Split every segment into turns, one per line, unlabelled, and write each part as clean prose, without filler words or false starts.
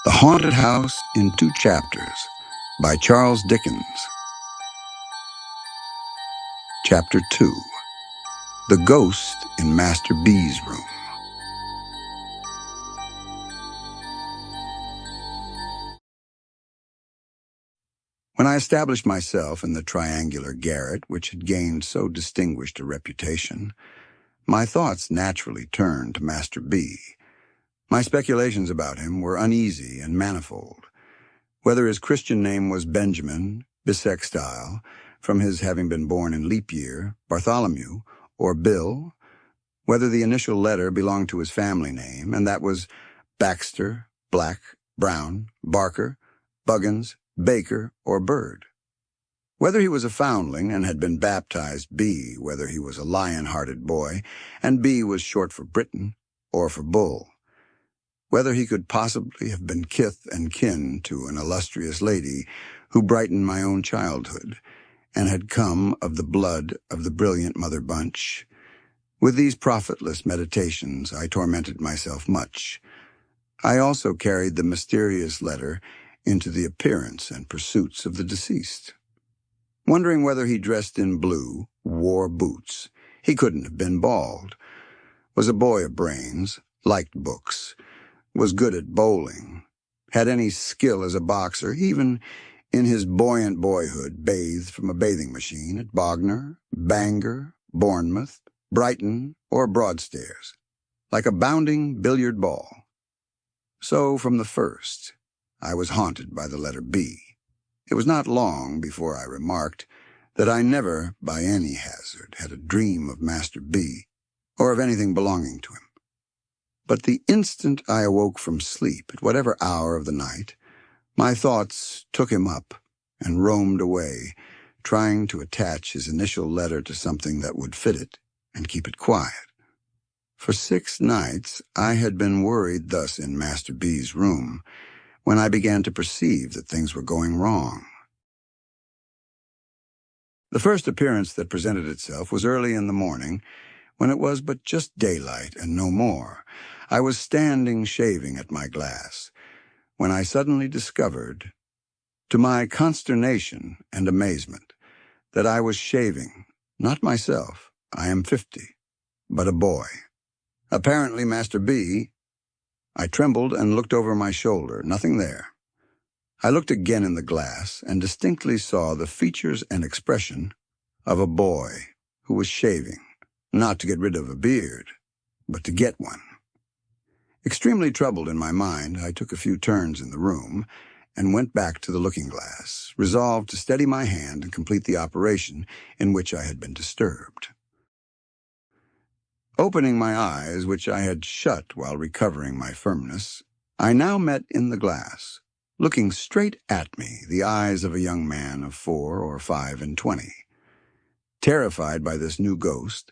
The Haunted House in Two Chapters by Charles Dickens. Chapter 2. The Ghost in Master B's Room. When I established myself in the triangular garret which had gained so distinguished a reputation, my thoughts naturally turned to Master B. My speculations about him were uneasy and manifold. Whether his Christian name was Benjamin, bisextile, from his having been born in leap year, Bartholomew, or Bill, whether the initial letter belonged to his family name, and that was Baxter, Black, Brown, Barker, Buggins, Baker, or Bird. Whether he was a foundling and had been baptized B, whether he was a lion-hearted boy, and B was short for Briton, or for Bull. Whether he could possibly have been kith and kin to an illustrious lady who brightened my own childhood, and had come of the blood of the brilliant Mother Bunch. With these profitless meditations I tormented myself much. I also carried the mysterious letter into the appearance and pursuits of the deceased. Wondering whether he dressed in blue, wore boots, he couldn't have been bald, was a boy of brains, liked books, was good at bowling, had any skill as a boxer, even in his buoyant boyhood bathed from a bathing machine at Bognor, Bangor, Bournemouth, Brighton, or Broadstairs, like a bounding billiard ball. So from the first, I was haunted by the letter B. It was not long before I remarked that I never, by any hazard, had a dream of Master B, or of anything belonging to him. But the instant I awoke from sleep, at whatever hour of the night, my thoughts took him up and roamed away, trying to attach his initial letter to something that would fit it and keep it quiet. For 6 nights I had been worried thus in Master B's room, when I began to perceive that things were going wrong. The first appearance that presented itself was early in the morning, when it was but just daylight and no more. I was standing shaving at my glass, when I suddenly discovered, to my consternation and amazement, that I was shaving, not myself, I am 50, but a boy. Apparently Master B. I trembled and looked over my shoulder, nothing there. I looked again in the glass and distinctly saw the features and expression of a boy who was shaving, not to get rid of a beard, but to get one. Extremely troubled in my mind, I took a few turns in the room and went back to the looking-glass, resolved to steady my hand and complete the operation in which I had been disturbed. Opening my eyes, which I had shut while recovering my firmness, I now met in the glass, looking straight at me, the eyes of a young man of 4 or 5 and 20. Terrified by this new ghost,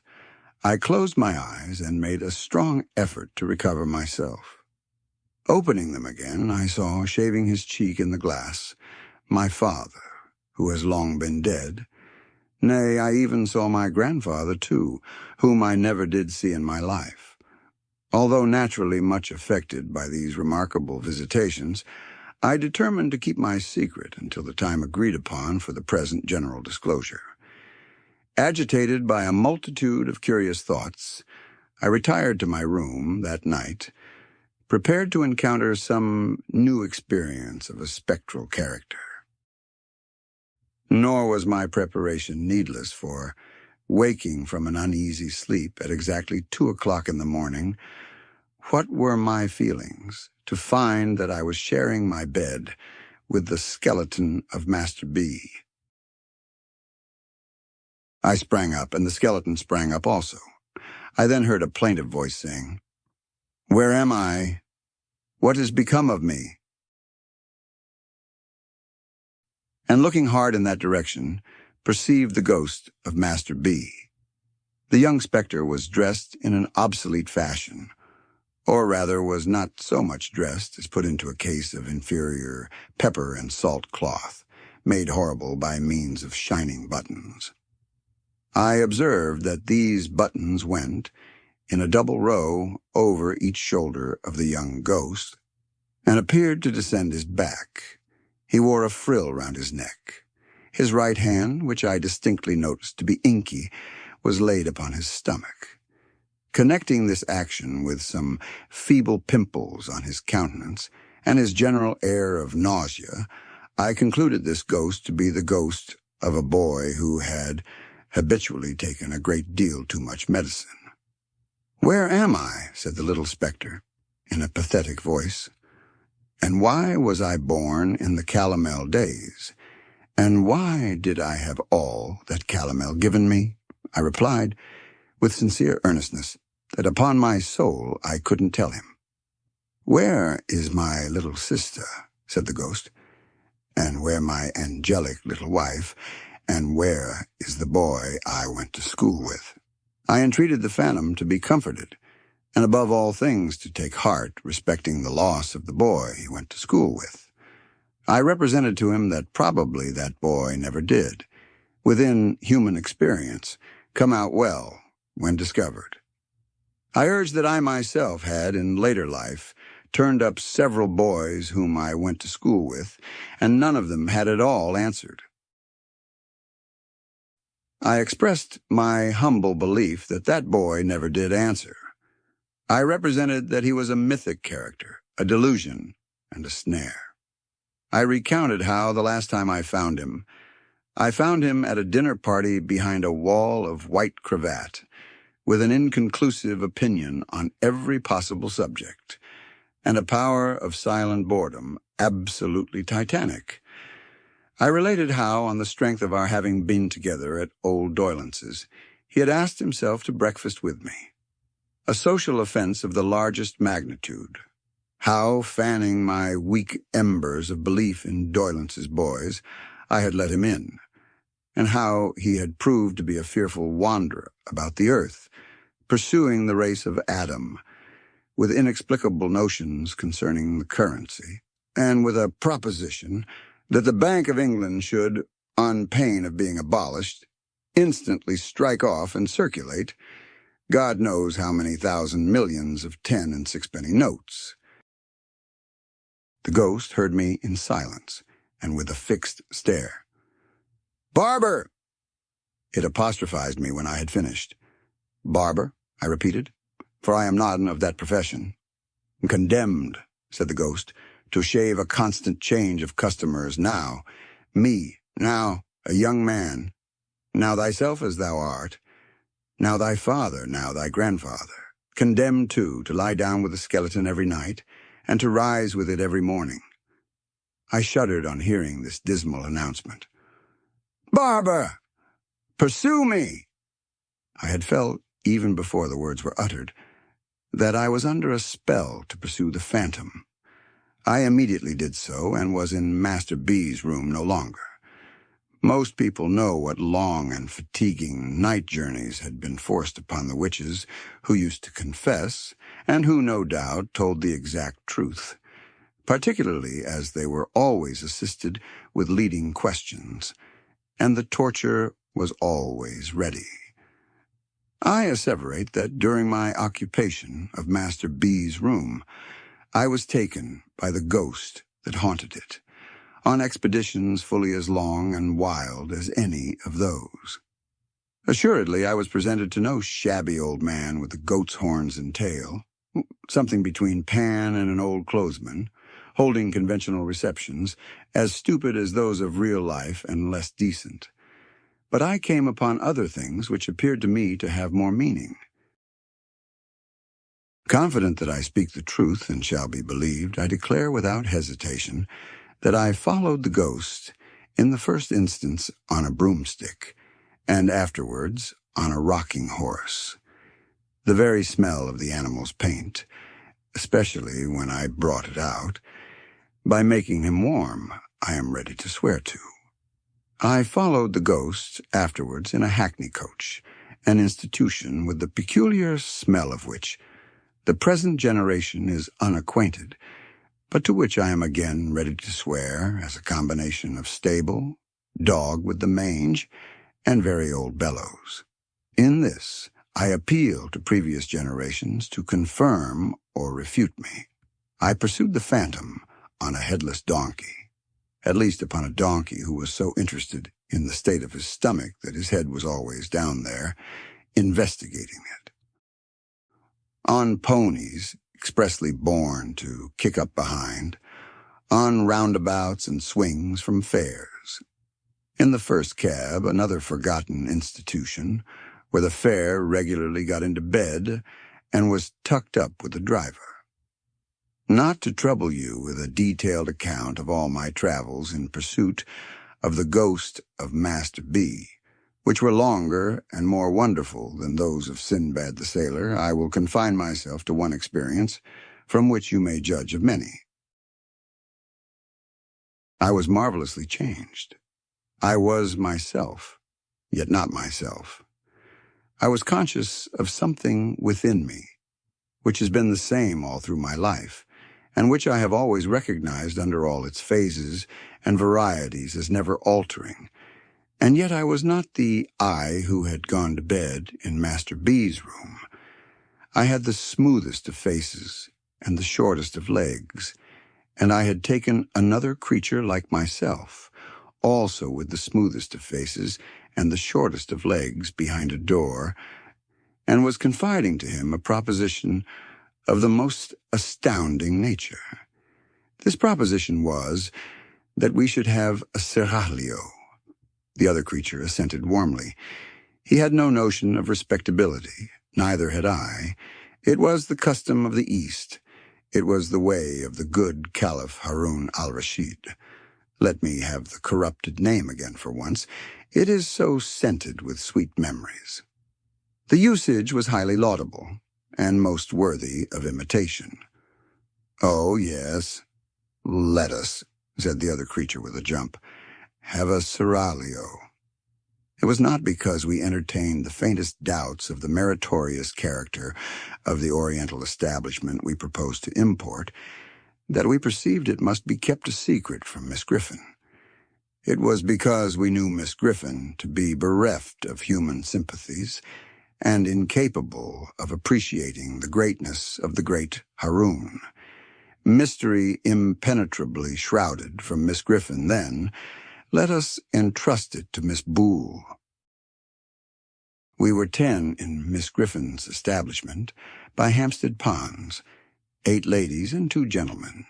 I closed my eyes and made a strong effort to recover myself. Opening them again, I saw, shaving his cheek in the glass, my father, who has long been dead. Nay, I even saw my grandfather, too, whom I never did see in my life. Although naturally much affected by these remarkable visitations, I determined to keep my secret until the time agreed upon for the present general disclosure. Agitated by a multitude of curious thoughts, I retired to my room that night, prepared to encounter some new experience of a spectral character. Nor was my preparation needless, for, waking from an uneasy sleep at exactly 2 o'clock in the morning, what were my feelings to find that I was sharing my bed with the skeleton of Master B. I sprang up, and the skeleton sprang up also. I then heard a plaintive voice saying, "Where am I? What has become of me?" And looking hard in that direction, perceived the ghost of Master B. The young spectre was dressed in an obsolete fashion, or rather was not so much dressed as put into a case of inferior pepper and salt cloth, made horrible by means of shining buttons. I observed that these buttons went, in a double row, over each shoulder of the young ghost, and appeared to descend his back. He wore a frill round his neck. His right hand, which I distinctly noticed to be inky, was laid upon his stomach. Connecting this action with some feeble pimples on his countenance and his general air of nausea, I concluded this ghost to be the ghost of a boy who had habitually taken a great deal too much medicine. "Where am I?" said the little spectre, in a pathetic voice. "And why was I born in the calomel days? And why did I have all that calomel given me?" I replied, with sincere earnestness, that upon my soul I couldn't tell him. "Where is my little sister?" said the ghost. "And where my angelic little wife? And where is the boy I went to school with?" I entreated the phantom to be comforted, and above all things to take heart respecting the loss of the boy he went to school with. I represented to him that probably that boy never did, within human experience, come out well when discovered. I urged that I myself had, in later life, turned up several boys whom I went to school with, and none of them had at all answered. I expressed my humble belief that that boy never did answer. I represented that he was a mythic character, a delusion, and a snare. I recounted how, the last time I found him at a dinner party behind a wall of white cravat, with an inconclusive opinion on every possible subject, and a power of silent boredom absolutely titanic. I related how, on the strength of our having been together at old Doylance's, he had asked himself to breakfast with me. A social offense of the largest magnitude. How, fanning my weak embers of belief in Doylance's boys, I had let him in, and how he had proved to be a fearful wanderer about the earth, pursuing the race of Adam, with inexplicable notions concerning the currency, and with a proposition that the Bank of England should, on pain of being abolished, instantly strike off and circulate God knows how many thousand millions of 10 and 6-penny notes. The ghost heard me in silence and with a fixed stare. "Barber!" It apostrophized me when I had finished. "Barber?" I repeated, for I am not of that profession. "Condemned," said the ghost, "to shave a constant change of customers now. Me, now a young man, now thyself as thou art, now thy father, now thy grandfather. Condemned, too, to lie down with a skeleton every night, and to rise with it every morning." I shuddered on hearing this dismal announcement. "Barber! Pursue me!" I had felt, even before the words were uttered, that I was under a spell to pursue the phantom. I immediately did so, and was in Master B's room no longer. Most people know what long and fatiguing night journeys had been forced upon the witches who used to confess, and who, no doubt, told the exact truth, particularly as they were always assisted with leading questions, and the torture was always ready. I asseverate that during my occupation of Master B's room, I was taken by the ghost that haunted it, on expeditions fully as long and wild as any of those. Assuredly, I was presented to no shabby old man with the goat's horns and tail, something between Pan and an old clothesman, holding conventional receptions, as stupid as those of real life and less decent. But I came upon other things which appeared to me to have more meaning. Confident that I speak the truth and shall be believed, I declare without hesitation that I followed the ghost, in the first instance on a broomstick, and afterwards on a rocking horse. The very smell of the animal's paint, especially when I brought it out, by making him warm, I am ready to swear to. I followed the ghost afterwards in a hackney coach, an institution with the peculiar smell of which the present generation is unacquainted, but to which I am again ready to swear as a combination of stable, dog with the mange, and very old bellows. In this, I appeal to previous generations to confirm or refute me. I pursued the phantom on a headless donkey, at least upon a donkey who was so interested in the state of his stomach that his head was always down there, investigating it. On ponies, expressly born to kick up behind, on roundabouts and swings from fairs. In the first cab, another forgotten institution, where the fare regularly got into bed and was tucked up with the driver. Not to trouble you with a detailed account of all my travels in pursuit of the ghost of Master B, which were longer and more wonderful than those of Sinbad the Sailor, I will confine myself to one experience, from which you may judge of many. I was marvelously changed. I was myself, yet not myself. I was conscious of something within me, which has been the same all through my life, and which I have always recognized under all its phases and varieties as never altering. And yet I was not the I who had gone to bed in Master B's room. I had the smoothest of faces and the shortest of legs, and I had taken another creature like myself, also with the smoothest of faces and the shortest of legs, behind a door, and was confiding to him a proposition of the most astounding nature. This proposition was that we should have a seraglio. The other creature assented warmly. He had no notion of respectability, neither had I. It was the custom of the East. It was the way of the good Caliph Harun al-Rashid. Let me have the corrupted name again for once. It is so scented with sweet memories. The usage was highly laudable, and most worthy of imitation. "Oh, yes, let us," said the other creature with a jump, "have a seraglio." It was not because we entertained the faintest doubts of the meritorious character of the Oriental establishment we proposed to import that we perceived it must be kept a secret from Miss Griffin. It was because we knew Miss Griffin to be bereft of human sympathies and incapable of appreciating the greatness of the great Harun. Mystery impenetrably shrouded from Miss Griffin, then, let us entrust it to Miss Boole. We were 10 in Miss Griffin's establishment by Hampstead Ponds, 8 ladies and 2 gentlemen.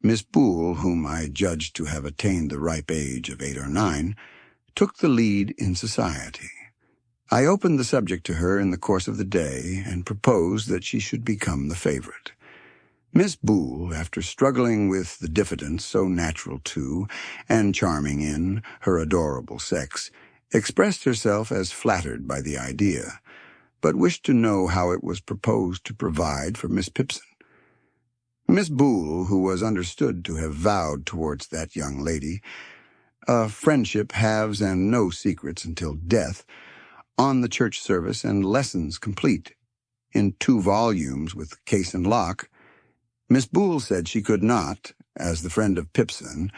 Miss Boole, whom I judged to have attained the ripe age of 8 or 9, took the lead in society. I opened the subject to her in the course of the day and proposed that she should become the favorite. Miss Boole, after struggling with the diffidence so natural to and charming in her adorable sex, expressed herself as flattered by the idea, but wished to know how it was proposed to provide for Miss Pipson. Miss Boole, who was understood to have vowed towards that young lady a friendship halves and no secrets until death, on the church service and lessons complete, in 2 volumes with case and lock, Miss Boole said she could not, as the friend of Pipson,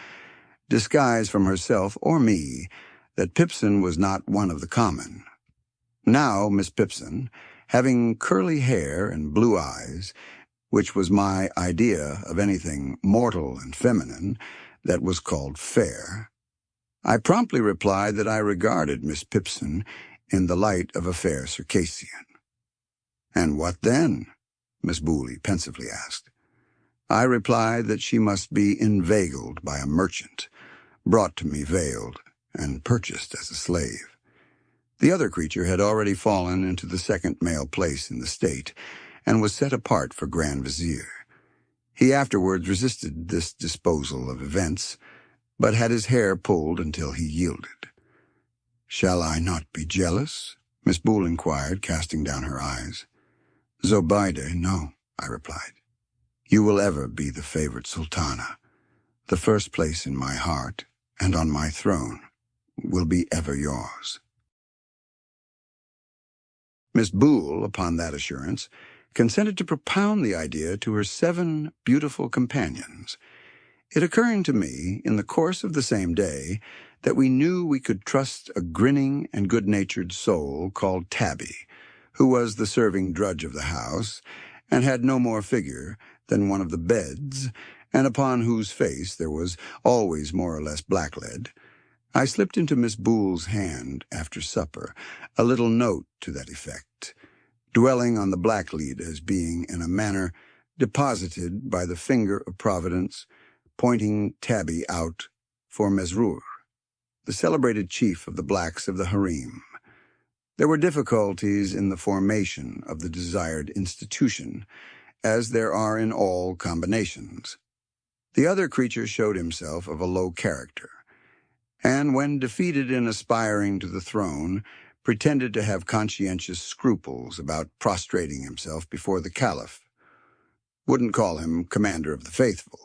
disguise from herself or me that Pipson was not one of the common. Now Miss Pipson, having curly hair and blue eyes, which was my idea of anything mortal and feminine that was called fair, I promptly replied that I regarded Miss Pipson in the light of a fair Circassian. "And what then?" Miss Boole pensively asked. I replied that she must be inveigled by a merchant, brought to me veiled, and purchased as a slave. The other creature had already fallen into the second male place in the state, and was set apart for Grand Vizier. He afterwards resisted this disposal of events, but had his hair pulled until he yielded. "Shall I not be jealous?" Miss Boole inquired, casting down her eyes. "Zobeide, no," I replied. "You will ever be the favorite sultana. The first place in my heart, and on my throne, will be ever yours." Miss Boole, upon that assurance, consented to propound the idea to her 7 beautiful companions. It occurring to me, in the course of the same day, that we knew we could trust a grinning and good-natured soul called Tabby, who was the serving drudge of the house, and had no more figure than one of the beds, and upon whose face there was always more or less blacklead, I slipped into Miss Boole's hand after supper a little note to that effect, dwelling on the blacklead as being, in a manner, deposited by the finger of Providence, pointing Tabby out for Mesrour, the celebrated chief of the blacks of the harem. There were difficulties in the formation of the desired institution, as there are in all combinations. The other creature showed himself of a low character, and when defeated in aspiring to the throne, pretended to have conscientious scruples about prostrating himself before the caliph. Wouldn't call him commander of the faithful,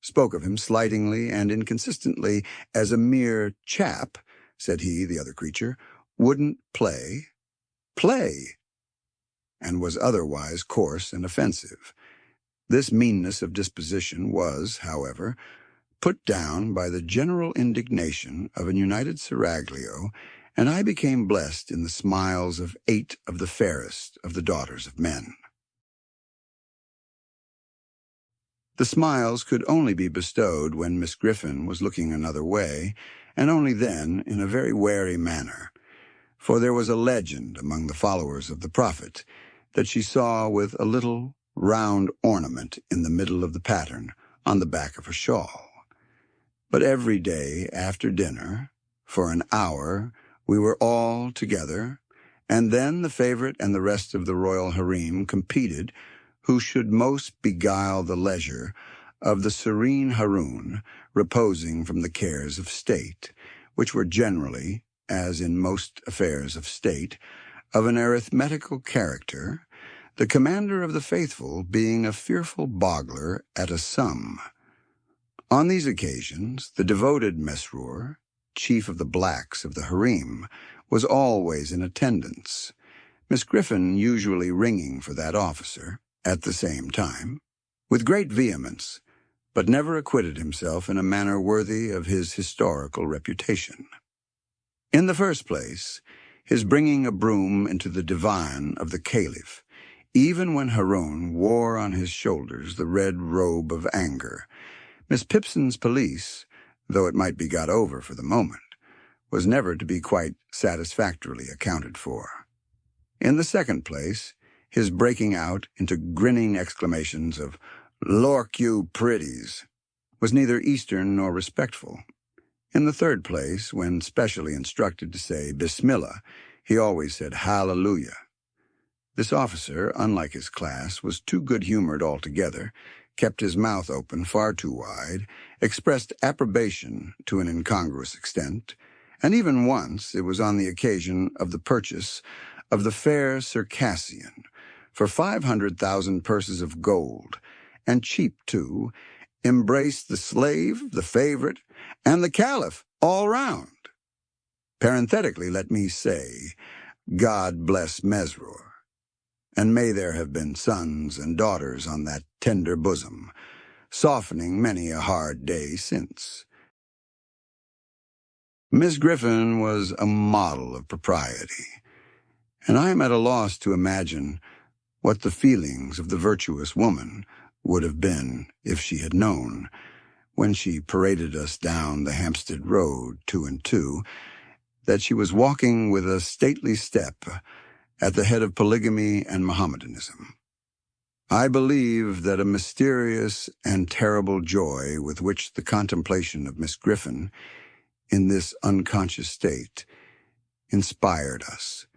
spoke of him slightingly and inconsistently as a mere chap, said he, the other creature, wouldn't play, and was otherwise coarse and offensive. This meanness of disposition was, however, put down by the general indignation of an united seraglio, and I became blessed in the smiles of 8 of the fairest of the daughters of men. The smiles could only be bestowed when Miss Griffin was looking another way, and only then in a very wary manner, for there was a legend among the followers of the prophet that she saw with a little round ornament in the middle of the pattern on the back of her shawl. But every day after dinner, for an hour, we were all together, and then the favorite and the rest of the royal harem competed who should most beguile the leisure of the serene Haroun reposing from the cares of state, which were generally, as in most affairs of state, of an arithmetical character, the commander of the faithful being a fearful boggler at a sum. On these occasions, the devoted Mesrour, chief of the blacks of the harem, was always in attendance, Miss Griffin usually ringing for that officer, at the same time, with great vehemence, but never acquitted himself in a manner worthy of his historical reputation. In the first place, his bringing a broom into the divan of the caliph, even when Haroun wore on his shoulders the red robe of anger. Miss Pipson's police, though it might be got over for the moment, was never to be quite satisfactorily accounted for. In the second place, his breaking out into grinning exclamations of "Lork, you pretties," was neither Eastern nor respectful. In the third place, when specially instructed to say Bismillah, he always said Hallelujah. This officer, unlike his class, was too good-humored altogether, kept his mouth open far too wide, expressed approbation to an incongruous extent, and even once, it was on the occasion of the purchase of the fair Circassian, for 500,000 purses of gold, and cheap too, embraced the slave, the favorite, and the caliph all round. Parenthetically, let me say, God bless Mesrour, and may there have been sons and daughters on that tender bosom, softening many a hard day since. Miss Griffin was a model of propriety, and I am at a loss to imagine what the feelings of the virtuous woman would have been if she had known, when she paraded us down the Hampstead Road 2 and 2, that she was walking with a stately step at the head of polygamy and Mohammedanism. I believe that a mysterious and terrible joy with which the contemplation of Miss Griffin in this unconscious state inspired us,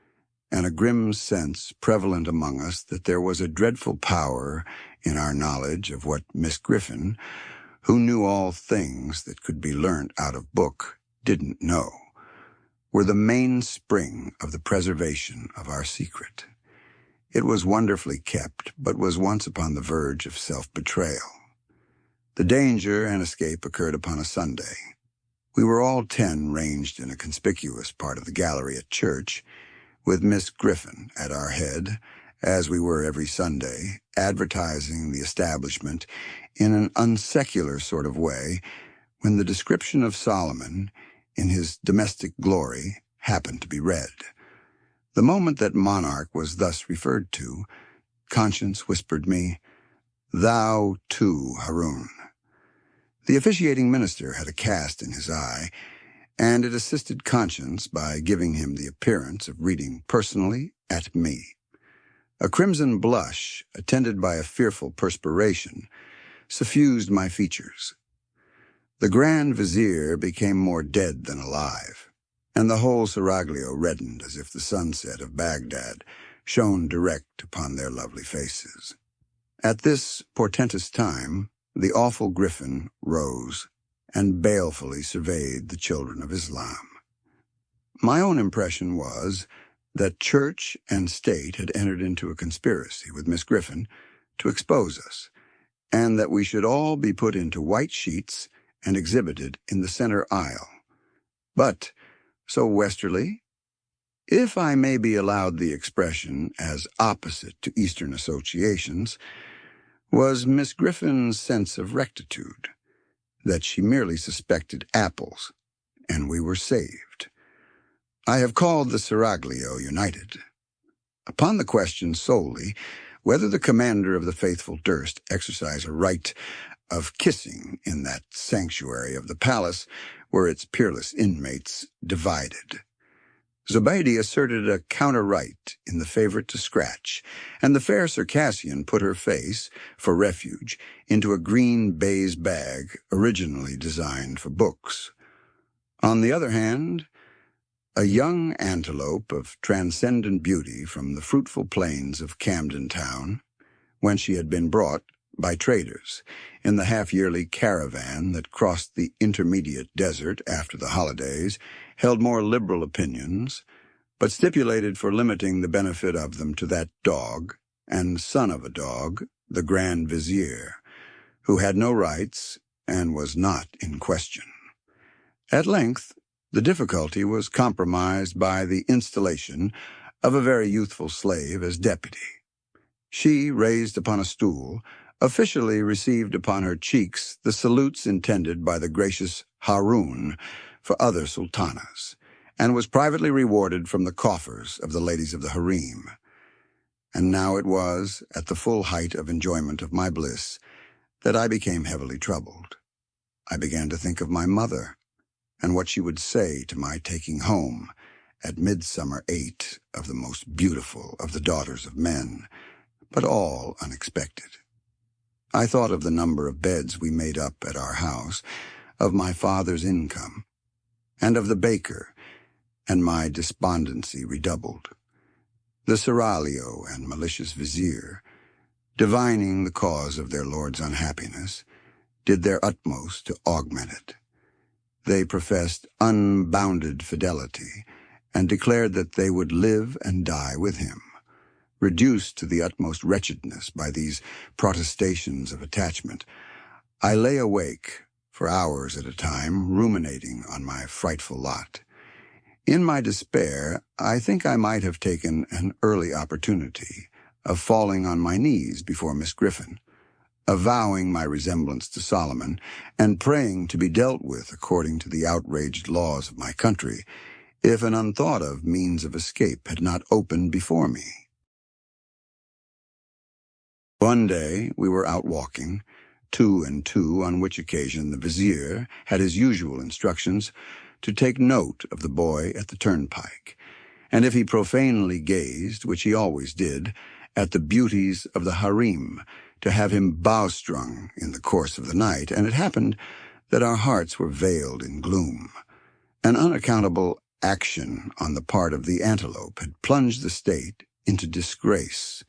and a grim sense prevalent among us that there was a dreadful power in our knowledge of what Miss Griffin, who knew all things that could be learnt out of book, didn't know, were the mainspring of the preservation of our secret. It was wonderfully kept, but was once upon the verge of self-betrayal. The danger and escape occurred upon a Sunday. We were all 10 ranged in a conspicuous part of the gallery at church, with Miss Griffin at our head, as we were every Sunday, advertising the establishment in an unsecular sort of way, when the description of Solomon, in his domestic glory, happened to be read. The moment that monarch was thus referred to, conscience whispered me, "Thou too, Haroun." The officiating minister had a cast in his eye, and it assisted conscience by giving him the appearance of reading personally at me. A crimson blush, attended by a fearful perspiration, suffused my features. The Grand Vizier became more dead than alive, and the whole seraglio reddened as if the sunset of Baghdad shone direct upon their lovely faces. At this portentous time, the awful griffin rose and balefully surveyed the children of Islam. My own impression was that church and state had entered into a conspiracy with Miss Griffin to expose us, and that we should all be put into white sheets and exhibited in the center aisle. But so westerly, if I may be allowed the expression as opposite to Eastern associations, was Miss Griffin's sense of rectitude, that she merely suspected apples, and we were saved. I have called the seraglio united. Upon the question solely whether the commander of the faithful durst exercise a right of kissing in that sanctuary of the palace where its peerless inmates divided, Zobeide asserted a counter-right in the favorite to scratch, and the fair Circassian put her face, for refuge, into a green baize bag originally designed for books. On the other hand, a young antelope of transcendent beauty from the fruitful plains of Camden Town, whence she had been brought by traders in the half-yearly caravan that crossed the intermediate desert after the holidays, held more liberal opinions, but stipulated for limiting the benefit of them to that dog, and son of a dog, the Grand Vizier, who had no rights and was not in question. At length, the difficulty was compromised by the installation of a very youthful slave as deputy. She, raised upon a stool, officially received upon her cheeks the salutes intended by the gracious Haroun for other sultanas, and was privately rewarded from the coffers of the ladies of the harem. And now it was, at the full height of enjoyment of my bliss, that I became heavily troubled. I began to think of my mother, and what she would say to my taking home, at midsummer 8, of the most beautiful of the daughters of men, but all unexpected. I thought of the number of beds we made up at our house, of my father's income, and of the baker, and my despondency redoubled. The seraglio and malicious vizier, divining the cause of their lord's unhappiness, did their utmost to augment it. They professed unbounded fidelity, and declared that they would live and die with him. Reduced to the utmost wretchedness by these protestations of attachment, I lay awake for hours at a time, ruminating on my frightful lot. In my despair, I think I might have taken an early opportunity of falling on my knees before Miss Griffin, avowing my resemblance to Solomon, and praying to be dealt with according to the outraged laws of my country, if an unthought-of means of escape had not opened before me. One day we were out walking, 2 and 2, on which occasion the vizier had his usual instructions to take note of the boy at the turnpike, and if he profanely gazed, which he always did, at the beauties of the harem, to have him bowstrung in the course of the night, and it happened that our hearts were veiled in gloom. An unaccountable action on the part of the antelope had plunged the state into disgrace.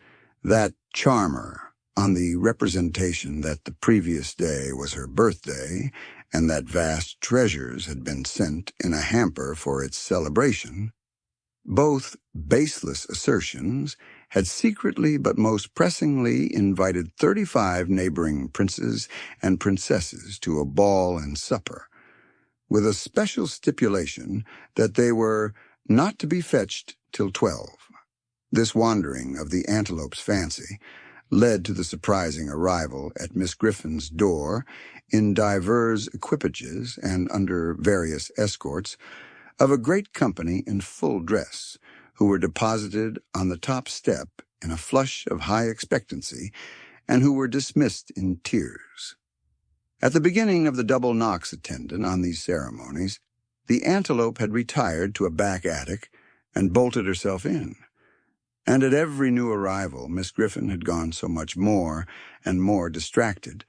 That charmer, on the representation that the previous day was her birthday, and that vast treasures had been sent in a hamper for its celebration, both baseless assertions, had secretly but most pressingly invited 35 neighboring princes and princesses to a ball and supper, with a special stipulation that they were not to be fetched till 12. This wandering of the antelope's fancy led to the surprising arrival at Miss Griffin's door, in divers equipages and under various escorts, of a great company in full dress, who were deposited on the top step in a flush of high expectancy, and who were dismissed in tears. At the beginning of the double knocks attendant on these ceremonies, the antelope had retired to a back attic and bolted herself in. And at every new arrival, Miss Griffin had gone so much more and more distracted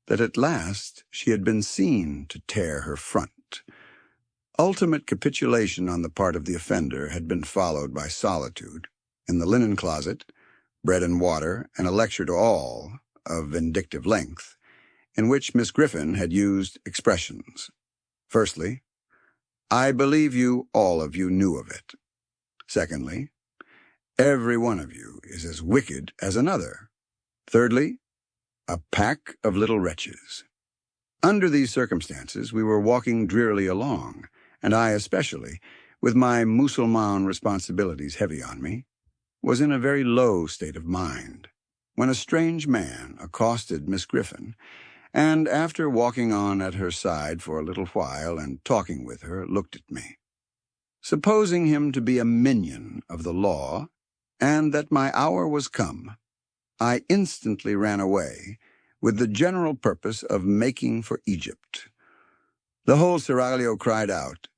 that at last she had been seen to tear her front. Ultimate capitulation on the part of the offender had been followed by solitude in the linen closet, bread and water, and a lecture to all of vindictive length, in which Miss Griffin had used expressions. Firstly, "I believe you, all of you, knew of it." Secondly, "Every one of you is as wicked as another." Thirdly, "A pack of little wretches." Under these circumstances, we were walking drearily along, and I especially, with my Mussulman responsibilities heavy on me, was in a very low state of mind, when a strange man accosted Miss Griffin, and after walking on at her side for a little while and talking with her, looked at me. Supposing him to be a minion of the law, and that my hour was come, I instantly ran away, with the general purpose of making for Egypt. The whole seraglio cried out.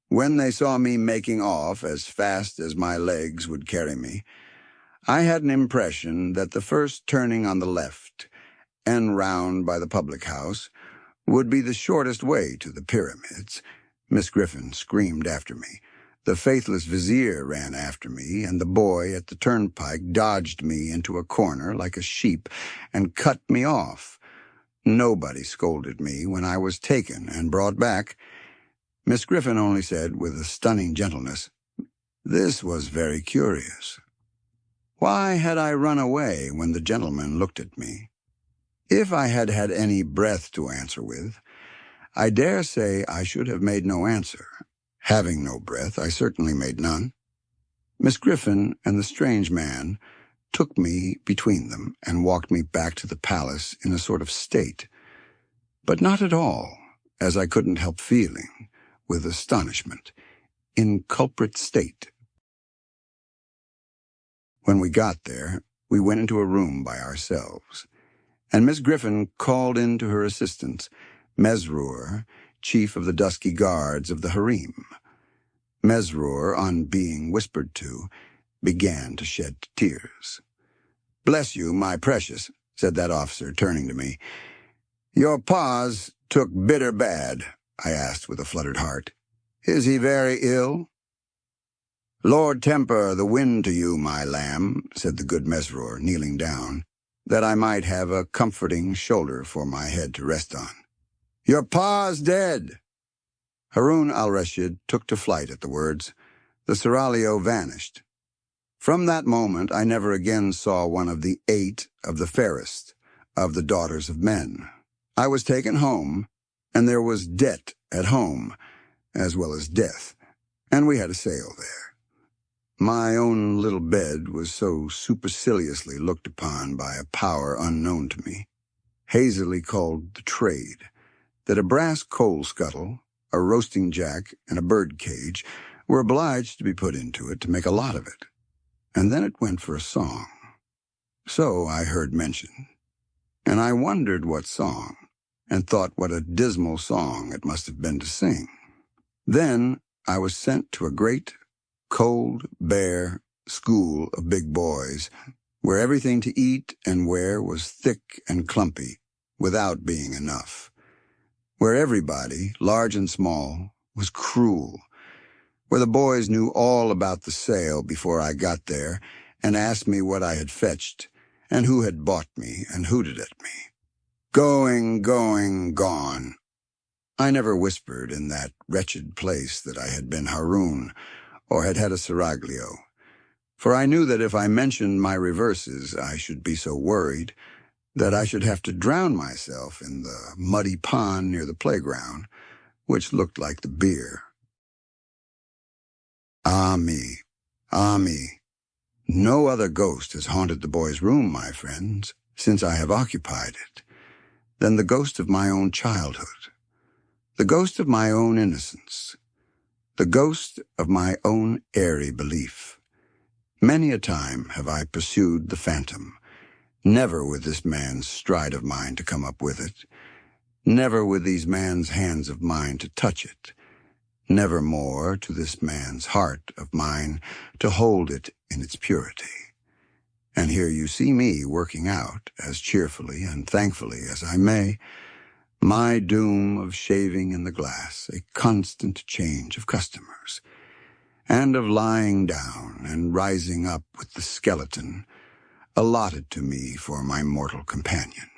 When they saw me making off as fast as my legs would carry me, I had an impression that the first turning on the left, and round by the public house, would be the shortest way to the pyramids. Miss Griffin screamed after me. The faithless vizier ran after me, and the boy at the turnpike dodged me into a corner like a sheep and cut me off. Nobody scolded me when I was taken and brought back. Miss Griffin only said, with a stunning gentleness, "This was very curious." Why had I run away when the gentleman looked at me? If I had had any breath to answer with, I dare say I should have made no answer. Having no breath, I certainly made none. Miss Griffin and the strange man took me between them and walked me back to the palace in a sort of state, but not at all, as I couldn't help feeling, with astonishment, in culprit state. When we got there, we went into a room by ourselves, and Miss Griffin called in to her assistance Mesrour, chief of the dusky guards of the harem. Mesrour, on being whispered to, began to shed tears. "Bless you, my precious," said that officer, turning to me. "Your pa's took bitter bad," I asked with a fluttered heart. "Is he very ill?" "Lord temper the wind to you, my lamb," said the good Mesrour, kneeling down, that I might have a comforting shoulder for my head to rest on. "Your pa's dead." Harun al-Rashid took to flight at the words. The seraglio vanished. From that moment I never again saw one of the 8 of the fairest of the daughters of men. I was taken home, and there was debt at home, as well as death, and we had a sale there. My own little bed was so superciliously looked upon by a power unknown to me, hazily called the trade, that a brass coal scuttle, a roasting jack, and a bird cage were obliged to be put into it to make a lot of it, and then it went for a song. So I heard mention, and I wondered what song, and thought what a dismal song it must have been to sing. Then I was sent to a great, cold, bare school of big boys, where everything to eat and wear was thick and clumpy, without being enough, where everybody, large and small, was cruel, where the boys knew all about the sale before I got there and asked me what I had fetched and who had bought me and hooted at me. Going, gone. I never whispered in that wretched place that I had been Harun or had had a seraglio, for I knew that if I mentioned my reverses I should be so worried that I should have to drown myself in the muddy pond near the playground, which looked like the beer. Ah me, no other ghost has haunted the boy's room, my friends, since I have occupied it, than the ghost of my own childhood, the ghost of my own innocence, the ghost of my own airy belief. Many a time have I pursued the phantom, never with this man's stride of mine to come up with it, Never with these man's hands of mine to touch it, never more to this man's heart of mine to hold it in its purity. And here you see me working out, as cheerfully and thankfully as I may, my doom of shaving in the glass, a constant change of customers, and of lying down and rising up with the skeleton allotted to me for my mortal companion.